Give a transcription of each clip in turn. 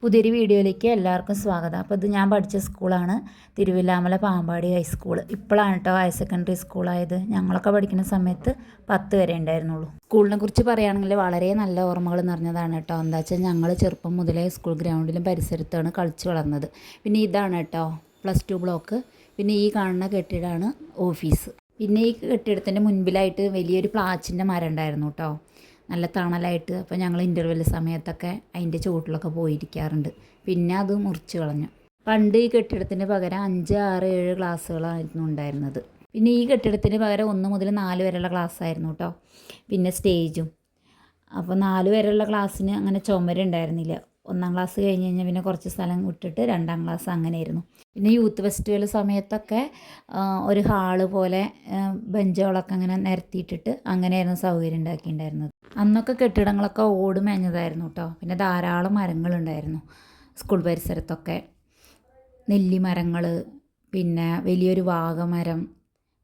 പുതിയൊരു വീഡിയോയിലേക്ക് എല്ലാവർക്കും സ്വാഗതം. അപ്പോൾ ഇത് ഞാൻ പഠിച്ച സ്കൂളാണ് തിരുവില്ലാമല പാമ്പാടി ഹൈസ്കൂൾ. ഇപ്പോഴാണ് കേട്ടോ ഹയർ സെക്കൻഡറി സ്കൂളായത്. ഞങ്ങളൊക്കെ പഠിക്കുന്ന സമയത്ത് 10 വരെ ഉണ്ടായിരുന്നുള്ളൂ. സ്കൂളിനെ കുറിച്ച് പറയുകയാണെങ്കിൽ വളരെ നല്ല ഓർമ്മകൾ നിറഞ്ഞതാണ് കേട്ടോ. എന്താ വെച്ചാൽ ഞങ്ങൾ ചെറുപ്പം മുതലേ സ്കൂൾ ഗ്രൗണ്ടിലും പരിസരത്താണ് കളിച്ച് വളർന്നത്. പിന്നെ ഇതാണ് കേട്ടോ +2 ബ്ലോക്ക്. പിന്നെ ഈ കാണുന്ന കെട്ടിടമാണ് ഓഫീസ്. പിന്നെ ഈ കെട്ടിടത്തിൻ്റെ മുൻപിലായിട്ട് വലിയൊരു പ്ലാച്ചിൻ്റെ മരം ഉണ്ടായിരുന്നു കേട്ടോ, നല്ല തണലായിട്ട്. അപ്പോൾ ഞങ്ങൾ ഇൻ്റർവെൽ സമയത്തൊക്കെ അതിൻ്റെ ചുവട്ടിലൊക്കെ പോയിരിക്കാറുണ്ട്. പിന്നെ അത് മുറിച്ച് കളഞ്ഞു. പണ്ട് ഈ കെട്ടിടത്തിന് പകരം 5, 6, 7 ക്ലാസ്സുകളായിരുന്നു ഉണ്ടായിരുന്നത്. പിന്നെ ഈ കെട്ടിടത്തിന് പകരം 1 മുതൽ 4 വരെയുള്ള ക്ലാസ്സായിരുന്നു കേട്ടോ. പിന്നെ സ്റ്റേജും. അപ്പോൾ 4 വരെയുള്ള ക്ലാസ്സിന് അങ്ങനെ ചുമരുണ്ടായിരുന്നില്ല. 1-ാം ക്ലാസ് കഴിഞ്ഞ് കഴിഞ്ഞാൽ പിന്നെ കുറച്ച് സ്ഥലം വിട്ടിട്ട് 2-ാം ക്ലാസ് അങ്ങനെയായിരുന്നു. പിന്നെ യൂത്ത് ഫെസ്റ്റിവൽ സമയത്തൊക്കെ ഒരു ഹാള് പോലെ ബെഞ്ചുകളൊക്കെ അങ്ങനെ നിരത്തിയിട്ടിട്ട് അങ്ങനെയായിരുന്നു സൗകര്യം ഉണ്ടാക്കിയിട്ടുണ്ടായിരുന്നത്. അന്നൊക്കെ കെട്ടിടങ്ങളൊക്കെ ഓട് മേഞ്ഞതായിരുന്നു കേട്ടോ. പിന്നെ ധാരാളം മരങ്ങളുണ്ടായിരുന്നു സ്കൂൾ പരിസരത്തൊക്കെ. നെല്ലിമരങ്ങൾ, പിന്നെ വലിയൊരു വാഗമരം,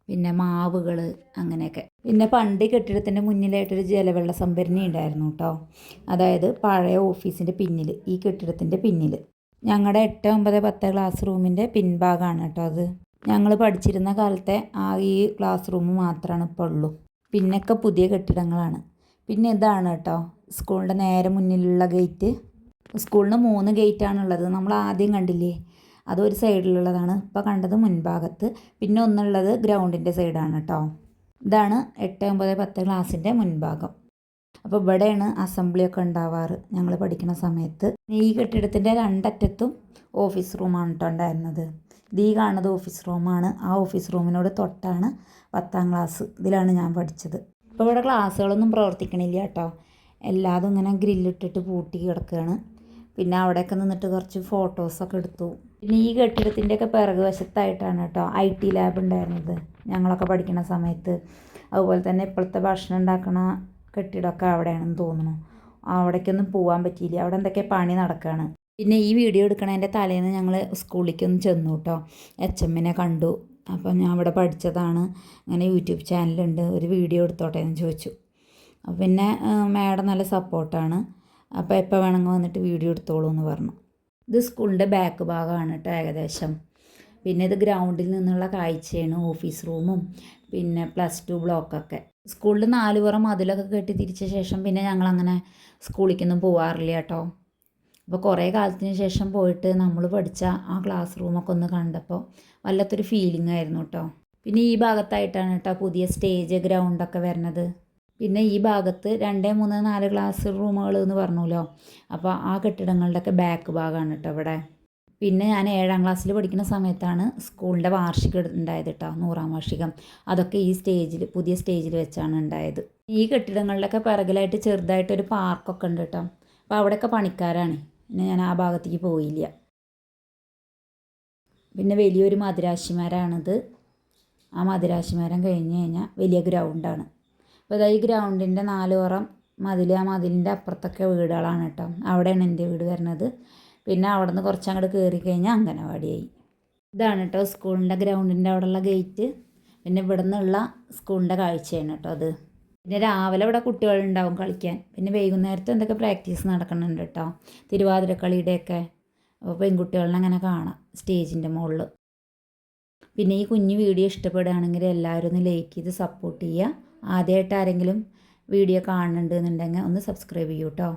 പിന്നെ മാവുകൾ, അങ്ങനെയൊക്കെ. പിന്നെ പണ്ട് കെട്ടിടത്തിൻ്റെ മുന്നിലായിട്ടൊരു ജലവെള്ള സംഭരണി ഉണ്ടായിരുന്നു കേട്ടോ. അതായത് പഴയ ഓഫീസിൻ്റെ പിന്നിൽ, ഈ കെട്ടിടത്തിൻ്റെ പിന്നിൽ. ഞങ്ങളുടെ 8, 9, 10 ക്ലാസ് റൂമിൻ്റെ പിൻഭാഗമാണ് കേട്ടോ അത്. ഞങ്ങൾ പഠിച്ചിരുന്ന കാലത്തെ ഈ ക്ലാസ് റൂം മാത്രമാണ് ഇപ്പോൾ ഉള്ളൂ. പിന്നൊക്കെ പുതിയ കെട്ടിടങ്ങളാണ്. പിന്നെ ഇതാണ് കേട്ടോ സ്കൂളിൻ്റെ നേരെ മുന്നിലുള്ള ഗേറ്റ്. സ്കൂളിന് 3 ഗേറ്റാണുള്ളത്. നമ്മൾ ആദ്യം കണ്ടില്ലേ, അതൊരു സൈഡിലുള്ളതാണ്. ഇപ്പോൾ കണ്ടത് മുൻഭാഗത്ത്. പിന്നെ ഒന്നുള്ളത് ഗ്രൗണ്ടിൻ്റെ സൈഡാണ് കേട്ടോ. ഇതാണ് 8, 9, 10 ക്ലാസ്സിൻ്റെ മുൻഭാഗം. അപ്പോൾ ഇവിടെയാണ് അസംബ്ലിയൊക്കെ ഉണ്ടാവാറ് ഞങ്ങൾ പഠിക്കുന്ന സമയത്ത്. ഈ കെട്ടിടത്തിൻ്റെ 2 അറ്റത്തും ഓഫീസ് റൂമാണ് കേട്ടോ ഉണ്ടായിരുന്നത്. ഇത് ഈ കാണുന്നത് ഓഫീസ് റൂമാണ്. ആ ഓഫീസ് റൂമിനോട് തൊട്ടാണ് 10-ാം ക്ലാസ്. ഇതിലാണ് ഞാൻ പഠിച്ചത്. ഇപ്പോൾ ഇവിടെ ക്ലാസ്സുകളൊന്നും പ്രവർത്തിക്കണില്ല കേട്ടോ. എല്ലാതും ഇങ്ങനെ ഗ്രില്ലിട്ടിട്ട് പൂട്ടി കിടക്കുകയാണ്. പിന്നെ അവിടെയൊക്കെ നിന്നിട്ട് കുറച്ച് ഫോട്ടോസൊക്കെ എടുത്തു. പിന്നെ ഈ കെട്ടിടത്തിൻ്റെയൊക്കെ പിറകു വശത്തായിട്ടാണ് കേട്ടോ IT ലാബ് ഉണ്ടായിരുന്നത് ഞങ്ങളൊക്കെ പഠിക്കുന്ന സമയത്ത്. അതുപോലെ തന്നെ ഇപ്പോഴത്തെ ഭക്ഷണം ഉണ്ടാക്കണ കെട്ടിടമൊക്കെ അവിടെയാണെന്ന് തോന്നുന്നു. അവിടേക്കൊന്നും പോകാൻ പറ്റിയില്ല, അവിടെ എന്തൊക്കെ പണി നടക്കുകയാണ്. പിന്നെ ഈ വീഡിയോ എടുക്കണതിൻ്റെ തലേന്ന് ഞങ്ങൾ സ്കൂളിലേക്കൊന്ന് ചെന്നു കേട്ടോ. HM കണ്ടു. അപ്പോൾ ഞാൻ അവിടെ പഠിച്ചതാണ്, അങ്ങനെ യൂട്യൂബ് ചാനലുണ്ട്, ഒരു വീഡിയോ എടുത്തോട്ടെ എന്ന് ചോദിച്ചു. പിന്നെ മാഡം നല്ല സപ്പോർട്ടാണ്. അപ്പോൾ എപ്പോൾ വേണമെങ്കിൽ വന്നിട്ട് വീഡിയോ എടുത്തോളൂ എന്ന് പറഞ്ഞു. ഇത് സ്കൂളിൻ്റെ ബാക്ക് ഭാഗമാണ് കേട്ടോ ഏകദേശം. പിന്നെ ഇത് ഗ്രൗണ്ടിൽ നിന്നുള്ള കാഴ്ചയാണ്. ഓഫീസ് റൂമും പിന്നെ +2 ബ്ലോക്കൊക്കെ. സ്കൂളിൽ 4 പുറം മതിലൊക്കെ കെട്ടി തിരിച്ച ശേഷം പിന്നെ ഞങ്ങളങ്ങനെ സ്കൂളിലേക്കൊന്നും പോകാറില്ല കേട്ടോ. അപ്പോൾ കുറേ കാലത്തിന് ശേഷം പോയിട്ട് നമ്മൾ പഠിച്ച ആ ക്ലാസ് റൂമൊക്കെ ഒന്ന് കണ്ടപ്പോൾ വല്ലാത്തൊരു ഫീലിംഗ് ആയിരുന്നു കേട്ടോ. പിന്നെ ഈ ഭാഗത്തായിട്ടാണ് കേട്ടോ പുതിയ സ്റ്റേജ് ഗ്രൗണ്ടൊക്കെ വരുന്നത്. പിന്നെ ഈ ഭാഗത്ത് 2, 3, 4 ക്ലാസ് റൂമുകൾ എന്ന് പറഞ്ഞല്ലോ. അപ്പോൾ ആ കെട്ടിടങ്ങളുടെയൊക്കെ ബാക്ക് ഭാഗമാണ് കേട്ടോ ഇവിടെ. പിന്നെ ഞാൻ 7-ാം ക്ലാസ്സിൽ പഠിക്കുന്ന സമയത്താണ് സ്കൂളിൻ്റെ വാർഷികം ഉണ്ടായത് കേട്ടോ, 100-ാം വാർഷികം. അതൊക്കെ ഈ സ്റ്റേജിൽ, പുതിയ സ്റ്റേജിൽ വെച്ചാണ് ഉണ്ടായത്. ഈ കെട്ടിടങ്ങളുടെയൊക്കെ പിറകിലായിട്ട് ചെറുതായിട്ടൊരു പാർക്കൊക്കെ ഉണ്ട് കേട്ടോ. അപ്പോൾ അവിടെയൊക്കെ പണിക്കാരാണ്. പിന്നെ ഞാൻ ആ ഭാഗത്തേക്ക് പോയില്ല. പിന്നെ വലിയൊരു മദിരാശിമരമാണിത്. ആ മദിരാശിമരം കഴിഞ്ഞ് കഴിഞ്ഞാൽ വലിയ ഗ്രൗണ്ടാണ്. അപ്പോൾ ഈ ഗ്രൗണ്ടിൻ്റെ 4 പുറം മതിൽ, ആ മതിലിൻ്റെ അപ്പുറത്തൊക്കെ വീടുകളാണ് കേട്ടോ. അവിടെയാണ് എൻ്റെ വീട് വരുന്നത്. പിന്നെ അവിടെ നിന്ന് കുറച്ചങ്ങോട്ട് കയറി കഴിഞ്ഞാൽ അംഗനവാടിയായി. ഇതാണ് കേട്ടോ സ്കൂളിൻ്റെ ഗ്രൗണ്ടിൻ്റെ അവിടെയുള്ള ഗേറ്റ്. പിന്നെ ഇവിടെ നിന്നുള്ള സ്കൂളിൻ്റെ കാഴ്ചയാണ് കേട്ടോ അത്. പിന്നെ രാവിലെ ഇവിടെ കുട്ടികളുണ്ടാവും കളിക്കാൻ. പിന്നെ വൈകുന്നേരത്ത് എന്തൊക്കെ പ്രാക്ടീസ് നടക്കുന്നുണ്ട് കേട്ടോ, തിരുവാതിരക്കളിയുടെയൊക്കെ. അപ്പോൾ പെൺകുട്ടികളെ അങ്ങനെ കാണാം സ്റ്റേജിൻ്റെ മുകളിൽ. പിന്നെ ഈ കുഞ്ഞു വീഡിയോ ഇഷ്ടപ്പെടുകയാണെങ്കിൽ എല്ലാവരും ഒന്ന് ലൈക്ക് ചെയ്ത് സപ്പോർട്ട് ചെയ്യുക. ആദ്യമായിട്ട് ആരെങ്കിലും വീഡിയോ കാണുന്നുണ്ടെന്നുണ്ടെങ്കിൽ ഒന്ന് സബ്സ്ക്രൈബ് ചെയ്യൂ കേട്ടോ.